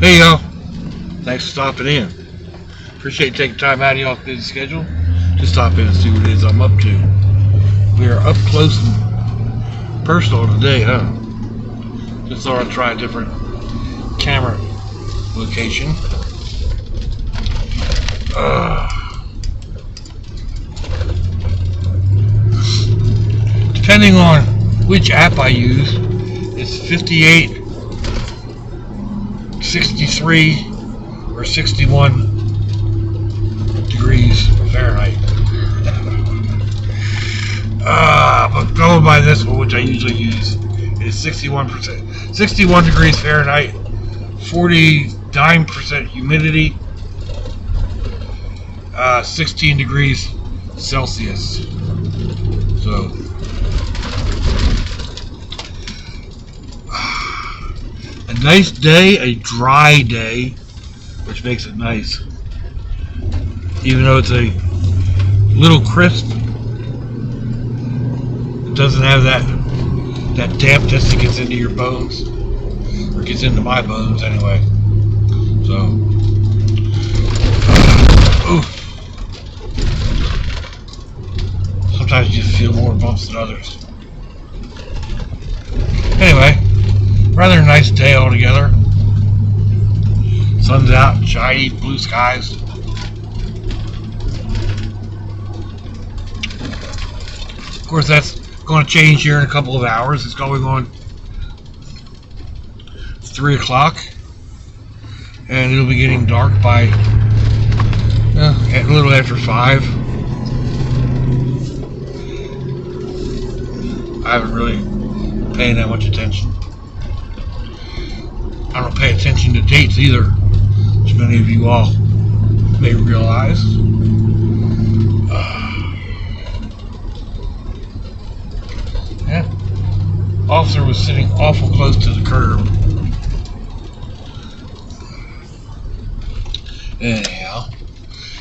Hey y'all, thanks for stopping in. Appreciate you taking time out of y'all's busy schedule to stop in and see what it is I'm up to. We are up close and personal today, huh? Just thought I'd try a different camera location. Depending on which app I use, it's 58, 63, or 61 degrees Fahrenheit. But going by this one, which I usually use, is 61 degrees Fahrenheit, 49% humidity, 16 degrees Celsius. So a nice day, a dry day, which makes it nice. Even though it's a little crisp, it doesn't have that dampness that gets into your bones, or gets into my bones anyway. So, sometimes you just feel more bumps than others. Anyway, rather nice day altogether. Sun's out, shiny, blue skies. Of course, that's going to change here in a couple of hours. It's going on 3 o'clock, and it'll be getting dark by a little after 5. I haven't really paid that much attention. I don't pay attention to dates either, which many of you all may realize. Officer was sitting awful close to the curb. Anyhow,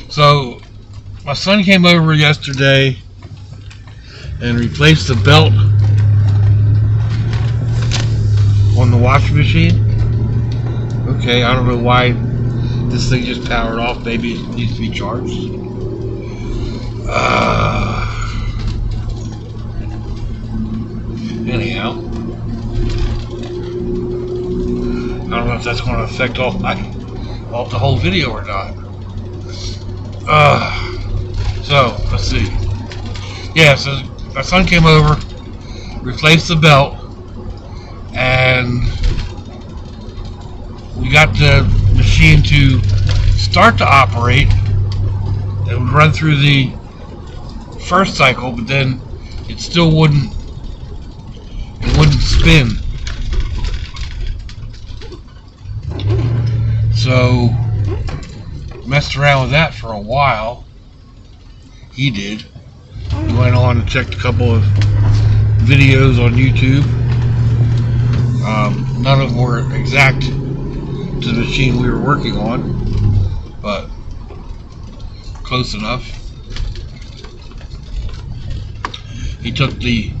so my son came over yesterday and replaced the belt on the washing machine. Okay, I don't know why this thing just powered off. Maybe it needs to be charged. Anyhow, I don't know if that's going to affect the whole video or not. So let's see. Yeah, so my son came over, replaced the belt, and we got the machine to start to operate. It would run through the first cycle, but then it still wouldn't spin. So messed around with that for a while. He did. He went on and checked a couple of videos on YouTube. None of them were exact to the machine we were working on, but close enough. He took the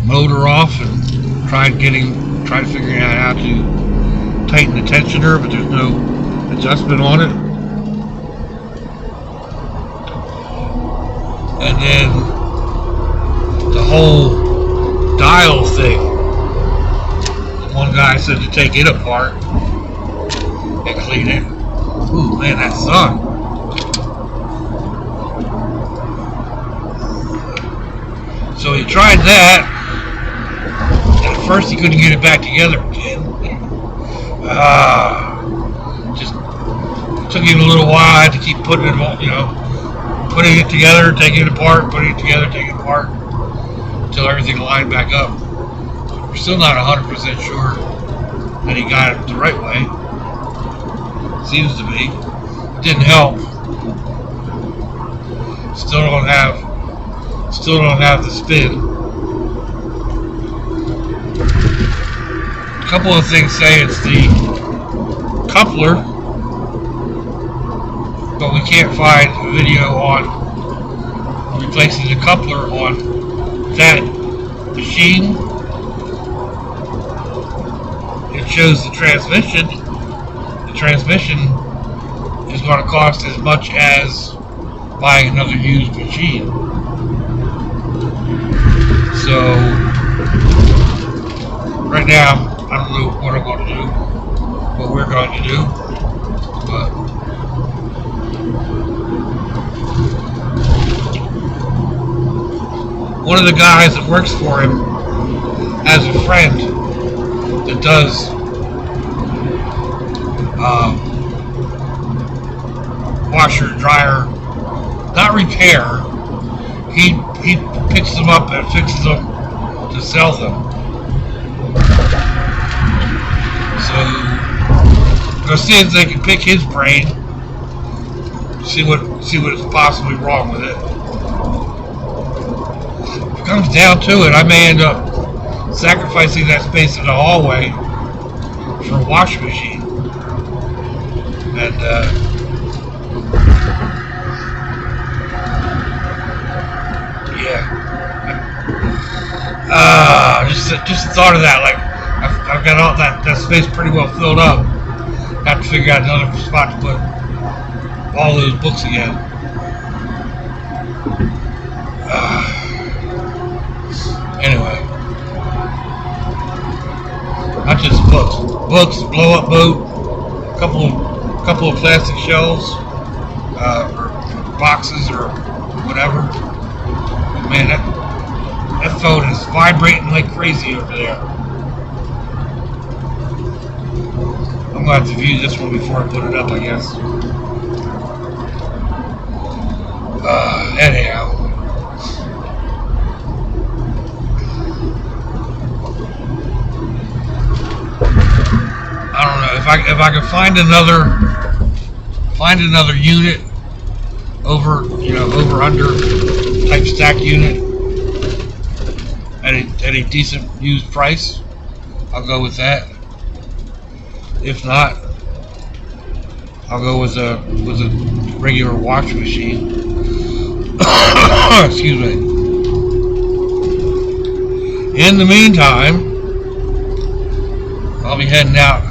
motor off and tried figuring out how to tighten the tensioner, but there's no adjustment on it. And then the whole dial thing, one guy said to take it apart and clean it. Ooh, man, that sun. So he tried that, and at first he couldn't get it back together again. Just took him a little while. I had to keep putting it together, taking it apart, putting it together, taking it apart, until everything lined back up. We're still not 100% sure that he got it the right way. Seems to be. It didn't help. Still don't have the spin. A couple of things say it's the coupler, but we can't find a video on replacing the coupler on that machine. It shows the transmission. The transmission is going to cost as much as buying another used machine. So right now, I don't know what I'm going to do, what we're going to do, but one of the guys that works for him has a friend that does washer, dryer, not repair. He picks them up and fixes them to sell them. So let's see if they can pick his brain, see what is possibly wrong with it. If it comes down to it, I may end up sacrificing that space in the hallway for a washing machine. And just the thought of that, like I've got all that space pretty well filled up. Have to figure out another spot to put all those books again. Anyway, not just books, blow up boat, couple of plastic shelves, or boxes or whatever. Man, that phone is vibrating like crazy over there. I'm going to have to view this one before I put it up, I guess. Anyhow. I don't know if I can find another unit over under type stack unit at a decent used price, I'll go with that. If not, I'll go with a regular washing machine. Excuse me. In the meantime, I'll be heading out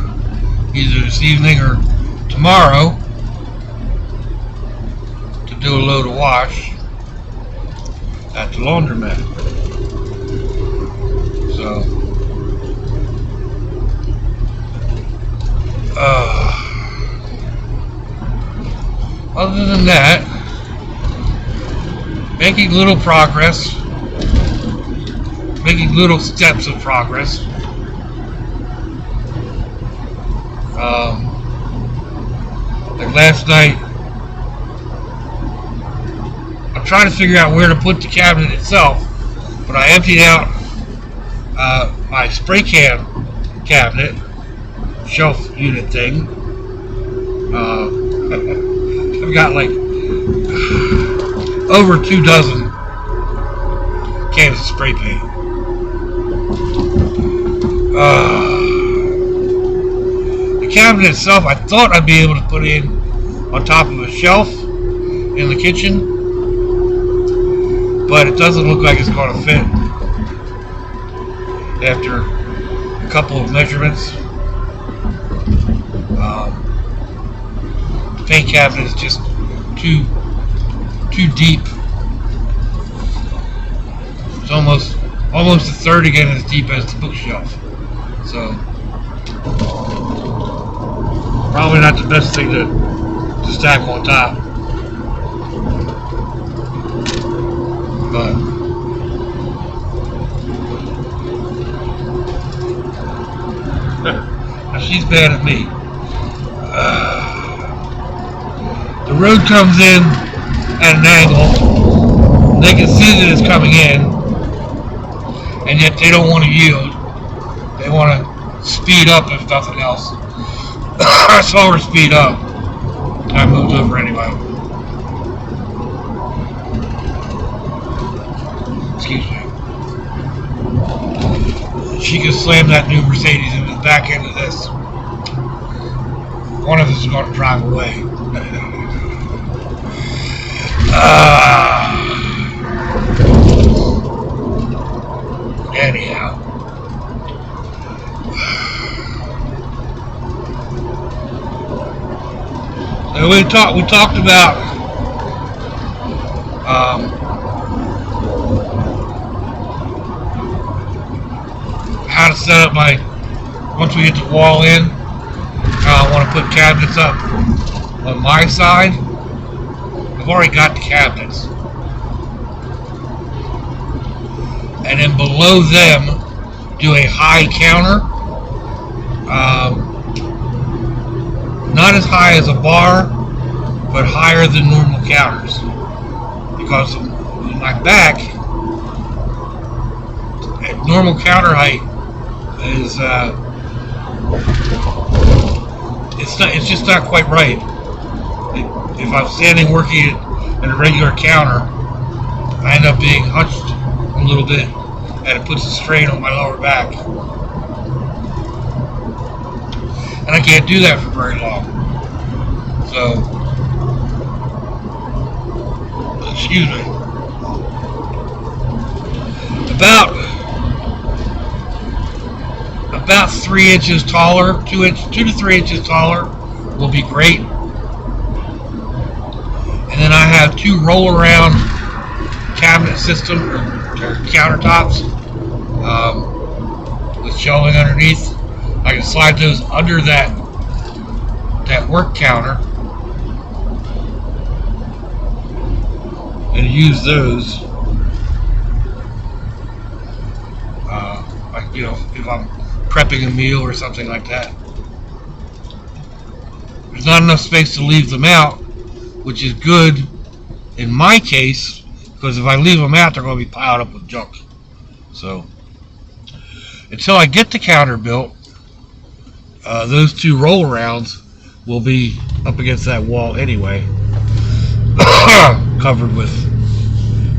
either this evening or tomorrow to do a load of wash at the laundromat. So, other than that, making little progress, making little steps of progress. Like last night, I'm trying to figure out where to put the cabinet itself, but I emptied out my spray can cabinet shelf unit thing. I've got like over 2 dozen cans of spray paint. The cabinet itself, I thought I'd be able to put in on top of a shelf in the kitchen, but it doesn't look like it's going to fit after a couple of measurements. The paint cabinet is just too deep. It's almost a third again as deep as the bookshelf. So probably not the best thing to stack on top. But now she's bad at me. The road comes in at an angle. They can see that it's coming in, and yet they don't want to yield. They want to speed up, if nothing else. I saw her speed up. I moved over anyway. Excuse me. She can slam that new Mercedes into the back end of this. One of us is going to drive away. Anyhow. So we talked about how to set up once we get the wall in, how I want to put cabinets up on my side. I've already got the cabinets. And then below them, do a high counter. Not as high as a bar, but higher than normal counters. Because in my back, at normal counter height is it's just not quite right. If I'm standing working at a regular counter, I end up being hunched a little bit, and it puts a strain on my lower back. And I can't do that for very long. So, excuse me. About 3 inches taller, 2 to 3 inches taller will be great. And then I have 2 roll-around cabinet system or countertops with shelving underneath. I can slide those under that work counter and use those. Like, if I'm prepping a meal or something like that. There's not enough space to leave them out, which is good in my case, because if I leave them out, they're going to be piled up with junk. So, until I get the counter built, those 2 roll-arounds will be up against that wall anyway, covered with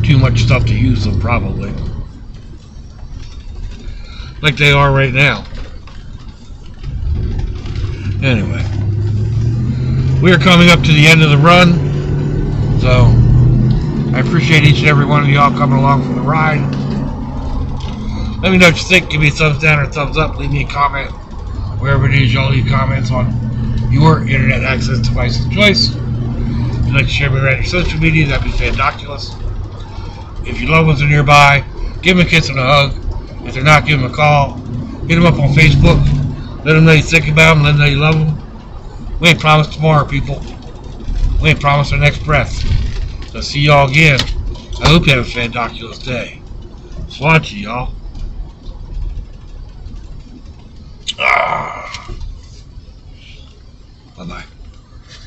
too much stuff to use them, probably. Like they are right now. Anyway, we are coming up to the end of the run, so I appreciate each and every one of y'all coming along for the ride. Let me know what you think. Give me a thumbs down or a thumbs up. Leave me a comment wherever it is y'all leave comments on your internet access device of choice. If you'd like to share me around your social media, that'd be fandoculous. If your loved ones are nearby, give them a kiss and a hug. If they're not, give them a call. Hit them up on Facebook. Let them know you think about them. Let them know you love them. We ain't promised tomorrow, people. We ain't promised our next breath. So see y'all again. I hope you have a fandoculous day. Swanchy, y'all. Bye-bye.